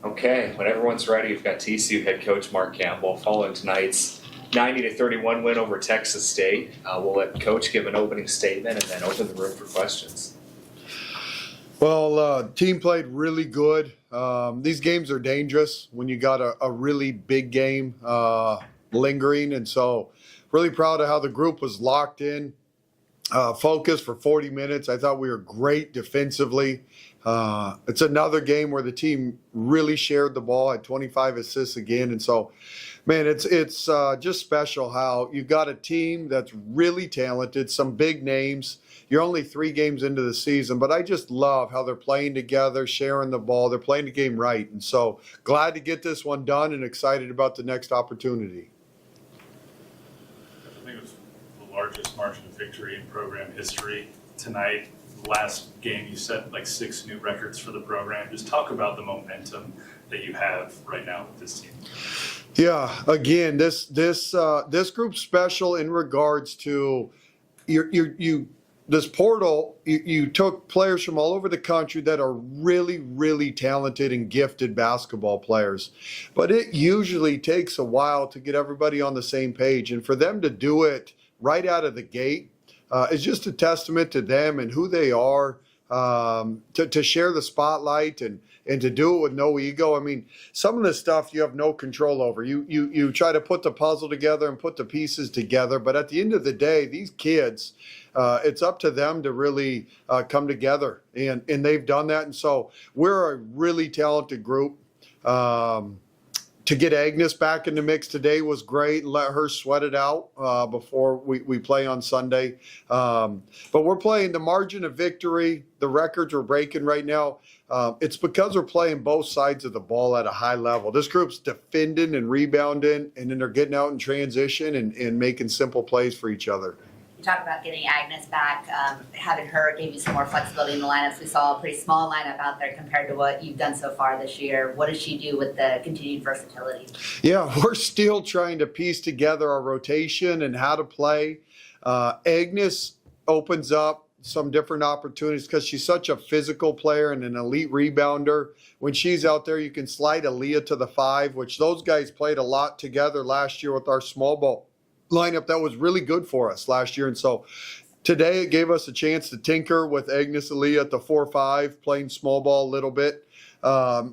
Okay, when everyone's ready, we've got TCU head coach Mark Campbell following tonight's 90-31 win over Texas State. We'll let Coach give an opening statement and then open the room for questions. Well, team played really good. These games are dangerous when you got a really big game lingering, and so really proud of how the group was locked in, focused for 40 minutes. I thought we were great defensively. It's another game where the team really shared the ball, had 25 assists again, and so, man, it's just special how you've got a team that's really talented, some big names. You're only 3 games into the season, but I just love how they're playing together, sharing the ball. They're playing the game right, and so glad to get this one done and excited about the next opportunity. I think it was the largest margin of victory in program history tonight. Last game, you set like 6 new records for the program. Just talk about the momentum that you have right now with this team. Yeah, again, this group's special in regards to this portal. You took players from all over the country that are really, really talented and gifted basketball players, but it usually takes a while to get everybody on the same page, and for them to do it right out of the gate is just a testament to them and who they are, to share the spotlight and to do it with no ego. I mean, some of the stuff you have no control over. You try to put the puzzle together and put the pieces together, but at the end of the day, these kids, it's up to them to really come together, and they've done that. And so we're a really talented group. To get Agnes back in the mix today was great. Let her sweat it out before we play on Sunday. But we're playing the margin of victory. The records we're breaking right now. It's because we're playing both sides of the ball at a high level. This group's defending and rebounding, and then they're getting out in transition and making simple plays for each other. You talk about getting Agnes back, having her gave you some more flexibility in the lineups. We saw a pretty small lineup out there compared to what you've done so far this year. What does she do with the continued versatility? Yeah, we're still trying to piece together our rotation and how to play. Agnes opens up some different opportunities because she's such a physical player and an elite rebounder. When she's out there, you can slide Aaliyah to the 5, which those guys played a lot together last year with our small ball lineup that was really good for us last year. And so today it gave us a chance to tinker with Agnes Aaliyah at the 4-5, playing small ball a little bit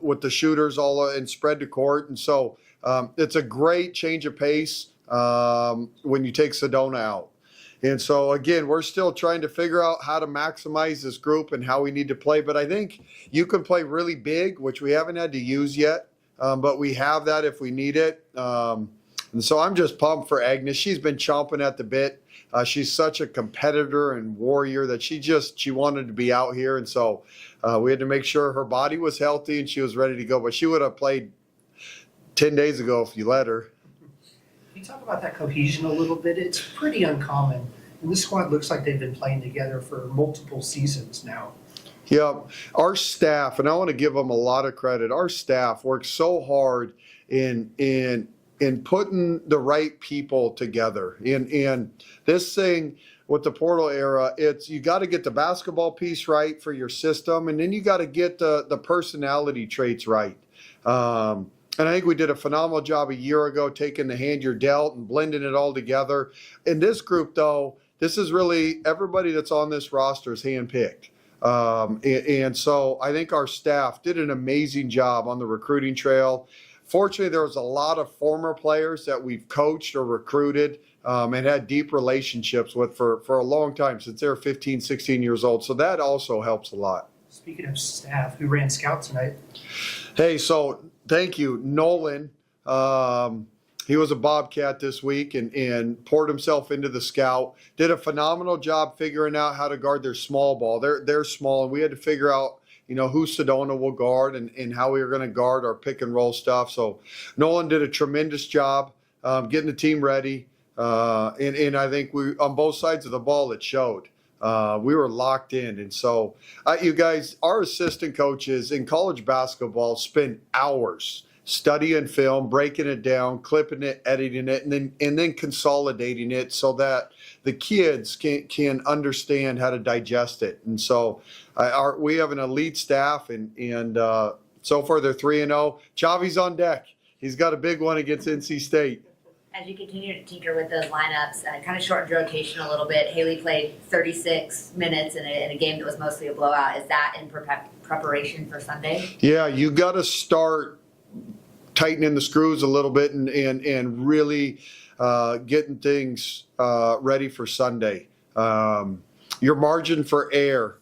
with the shooters all and spread the court. And so it's a great change of pace when you take Sedona out. And so, again, we're still trying to figure out how to maximize this group and how we need to play. But I think you can play really big, which we haven't had to use yet, but we have that if we need it. And so I'm just pumped for Agnes. She's been chomping at the bit. She's such a competitor and warrior that she wanted to be out here. And so we had to make sure her body was healthy and she was ready to go. But she would have played 10 days ago if you let her. Can you talk about that cohesion a little bit? It's pretty uncommon. And this squad looks like they've been playing together for multiple seasons now. Yeah, our staff, and I want to give them a lot of credit, our staff works so hard in putting the right people together. And this thing with the portal era, it's you got to get the basketball piece right for your system, and then you got to get the personality traits right. And I think we did a phenomenal job a year ago taking the hand you're dealt and blending it all together. In this group, though, this is really everybody that's on this roster is handpicked. And so I think our staff did an amazing job on the recruiting trail. Fortunately, there was a lot of former players that we've coached or recruited and had deep relationships with for a long time, since they're 15, 16 years old. So that also helps a lot. Speaking of staff, who ran scout tonight? Hey, so thank you, Nolan. He was a Bobcat this week and poured himself into the scout. Did a phenomenal job figuring out how to guard their small ball. They're small, and we had to figure out who Sedona will guard and how we were going to guard our pick and roll stuff. So Nolan did a tremendous job getting the team ready. And I think we, on both sides of the ball, it showed. We were locked in. And so you guys, our assistant coaches in college basketball spend hours studying film, breaking it down, clipping it, editing it, and then consolidating it so that the kids can understand how to digest it. And so we have an elite staff, and So far, they're 3-0. Chavi's on deck. He's got a big one against NC State. As you continue to tinker with those lineups, kind of shortened your rotation a little bit. Haley played 36 minutes in a game that was mostly a blowout. Is that in preparation for Sunday? Yeah, you got to start tightening the screws a little bit and really getting things ready for Sunday. Your margin for error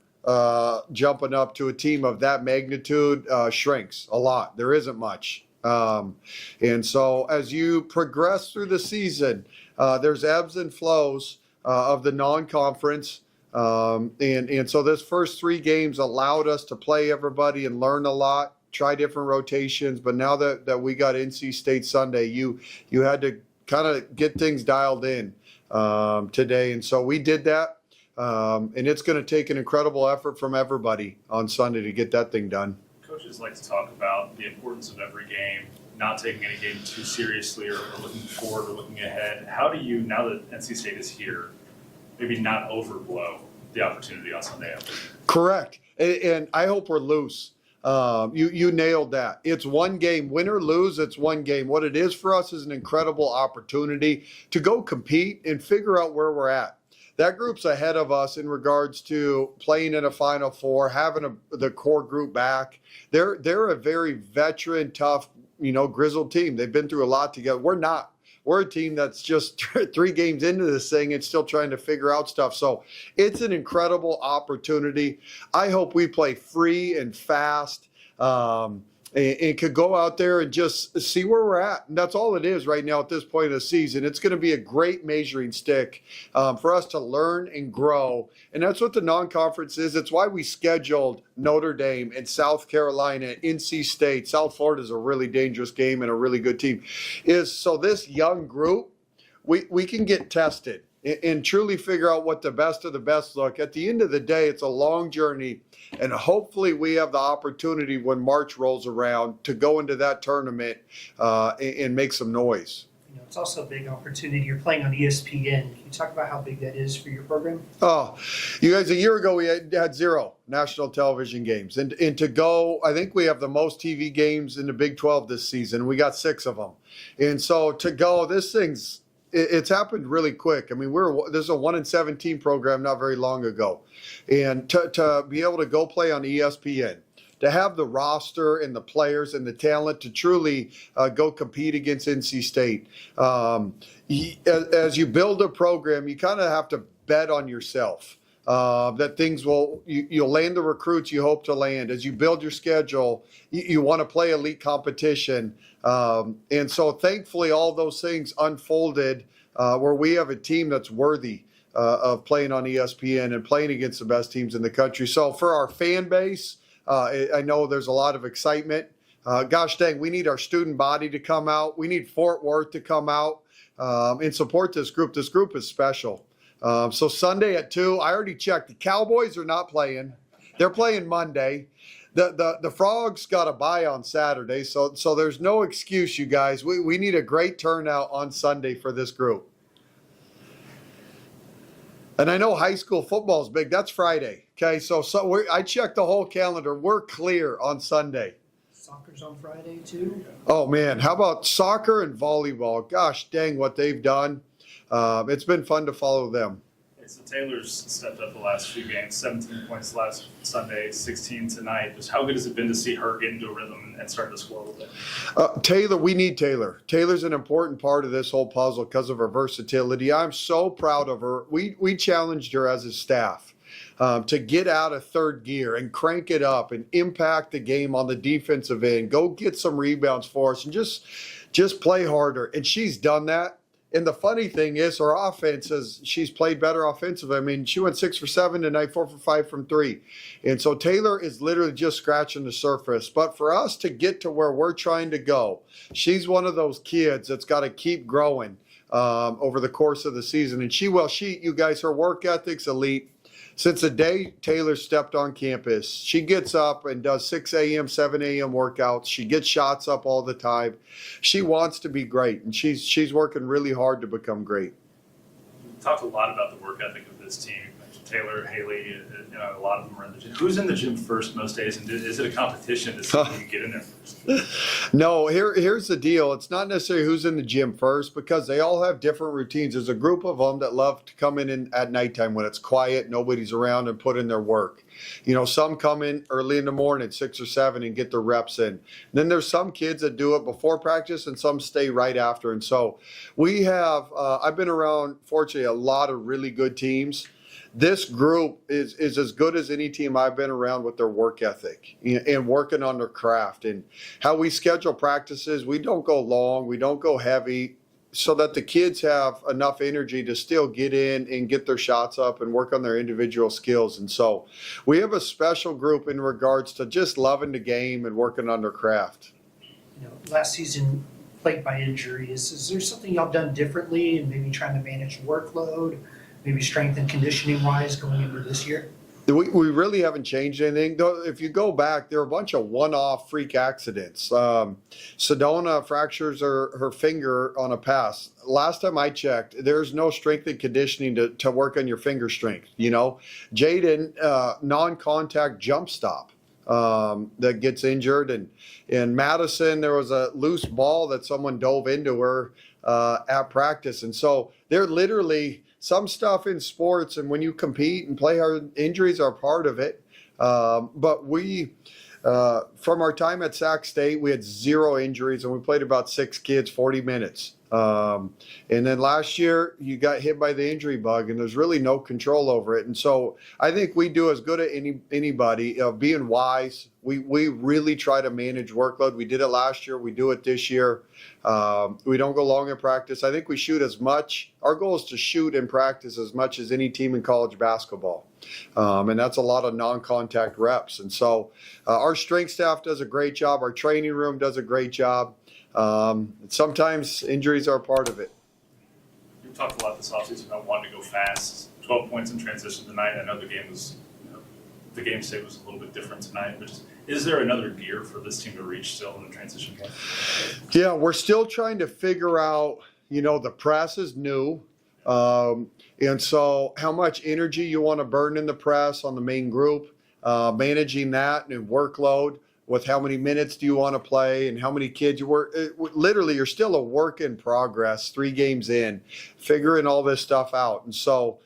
jumping up to a team of that magnitude shrinks a lot. There isn't much. And so as you progress through the season, there's ebbs and flows of the non-conference. And so this first 3 games allowed us to play everybody and learn a lot, try different rotations. But now that we got NC State Sunday, you had to kind of get things dialed in today. And so we did that. And it's going to take an incredible effort from everybody on Sunday to get that thing done. Coaches like to talk about the importance of every game, not taking any game too seriously or looking forward or looking ahead. How do you, now that NC State is here, maybe not overblow the opportunity on Sunday afternoon? Correct. And I hope we're loose. You nailed that. It's one game. Win or lose, it's one game. What it is for us is an incredible opportunity to go compete and figure out where we're at. That group's ahead of us in regards to playing in a Final Four, having the core group back. They're a very veteran, tough, grizzled team. They've been through a lot together. We're not. We're a team that's just 3 games into this thing and still trying to figure out stuff. So it's an incredible opportunity. I hope we play free and fast. And could go out there and just see where we're at. And that's all it is right now at this point of the season. It's going to be a great measuring stick for us to learn and grow. And that's what the non-conference is. It's why we scheduled Notre Dame and South Carolina, NC State. South Florida is a really dangerous game and a really good team. Is so this young group, we can get tested and truly figure out what the best of the best look. At the end of the day, it's a long journey. And hopefully we have the opportunity when March rolls around to go into that tournament and make some noise. It's also a big opportunity. You're playing on ESPN. Can you talk about how big that is for your program? Oh, you guys, a year ago we had 0 national television games. And to go, I think we have the most TV games in the Big 12 this season. We got 6 of them. And so to go, this thing's, it's happened really quick. I mean, there's a 1-17 program not very long ago. And to be able to go play on ESPN, to have the roster and the players and the talent to truly go compete against NC State. As you build a program, you kind of have to bet on yourself. That things you'll land the recruits you hope to land. As you build your schedule, you want to play elite competition. And so thankfully all those things unfolded where we have a team that's worthy of playing on ESPN and playing against the best teams in the country. So for our fan base, I know there's a lot of excitement. Gosh dang, we need our student body to come out. We need Fort Worth to come out and support this group. This group is special. So Sunday at 2, I already checked. The Cowboys are not playing. They're playing Monday. The Frogs got a bye on Saturday, so there's no excuse, you guys. We need a great turnout on Sunday for this group. And I know high school football is big. That's Friday. Okay, so I checked the whole calendar. We're clear on Sunday. Soccer's on Friday too. Oh man, how about soccer and volleyball? Gosh dang, what they've done. It's been fun to follow them. So Taylor's stepped up the last few games, 17 points last Sunday, 16 tonight. Just how good has it been to see her get into a rhythm and start to score a little bit? Taylor, we need Taylor. Taylor's an important part of this whole puzzle because of her versatility. I'm so proud of her. We challenged her as a staff to get out of third gear and crank it up and impact the game on the defensive end. Go get some rebounds for us and just play harder. And she's done that. And the funny thing is her offense she's played better offensively. I mean, she went 6 for 7 tonight, 4 for 5 from 3. And so Taylor is literally just scratching the surface. But for us to get to where we're trying to go, she's one of those kids that's got to keep growing over the course of the season. And you guys, her work ethic's elite. Since the day Taylor stepped on campus, she gets up and does 6 a.m., 7 a.m. workouts. She gets shots up all the time. She wants to be great, and she's working really hard to become great. We talked a lot about the work ethic of this team. You mentioned Taylor, Haley, a lot of them are in the gym. Who's in the gym first most days, and is it a competition to see who you get in there first? No, here's the deal. It's not necessarily who's in the gym first because they all have different routines. There's a group of them that love to come in at nighttime when it's quiet, nobody's around, and put in their work. Some come in early in the morning, 6 or 7, and get their reps in. And then there's some kids that do it before practice and some stay right after. And so we have, I've been around, fortunately, a lot of really good teams. This group is as good as any team I've been around with their work ethic and working on their craft. And how we schedule practices, we don't go long, we don't go heavy, so that the kids have enough energy to still get in and get their shots up and work on their individual skills. And so we have a special group in regards to just loving the game and working on their craft. Last season plagued by injuries. Is there something y'all done differently and maybe trying to manage workload, maybe strength and conditioning wise going into this year? We really haven't changed anything. Though, if you go back, there are a bunch of one-off freak accidents. Sedona fractures her finger on a pass. Last time I checked, there's no strength and conditioning to work on your finger strength. Jaden, non-contact jump stop that gets injured. And in Madison, there was a loose ball that someone dove into her at practice. And so they're literally some stuff in sports, and when you compete and play hard, injuries are part of it. But we, from our time at Sac State, we had 0 injuries, and we played about 6 kids, 40 minutes. And then last year, you got hit by the injury bug, and there's really no control over it. And so I think we do as good as anybody of being wise. We really try to manage workload. We did it last year. We do it this year. We don't go long in practice. I think we shoot as much. Our goal is to shoot in practice as much as any team in college basketball. And that's a lot of non-contact reps. And so our strength staff does a great job. Our training room does a great job. Sometimes injuries are a part of it. You've talked a lot this offseason about wanting to go fast. 12 points in transition tonight. I know the game state was a little bit different tonight, but is there another gear for this team to reach still in the transition game? Yeah, we're still trying to figure out, the press is new. And so how much energy you want to burn in the press on the main group, managing that and workload with how many minutes do you want to play and how many kids you work. Literally, you're still a work in progress, 3 games in, figuring all this stuff out. And so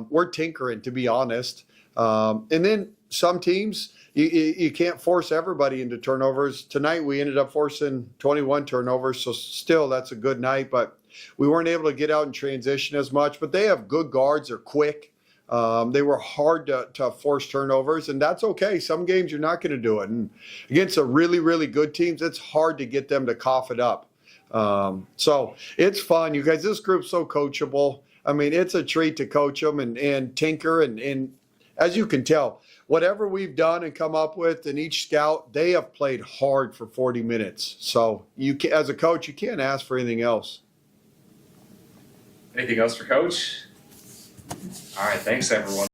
we're tinkering, to be honest. And then some teams, you can't force everybody into turnovers. Tonight, we ended up forcing 21 turnovers, so still that's a good night. But we weren't able to get out and transition as much. But they have good guards. They're quick. They were hard to force turnovers, and that's okay. Some games you're not going to do it. And against a really, really good teams, it's hard to get them to cough it up. So it's fun. You guys, this group's so coachable. I mean, it's a treat to coach them and tinker. And as you can tell, whatever we've done and come up with in each scout, they have played hard for 40 minutes. So as a coach, you can't ask for anything else. Anything else for Coach? All right, thanks everyone.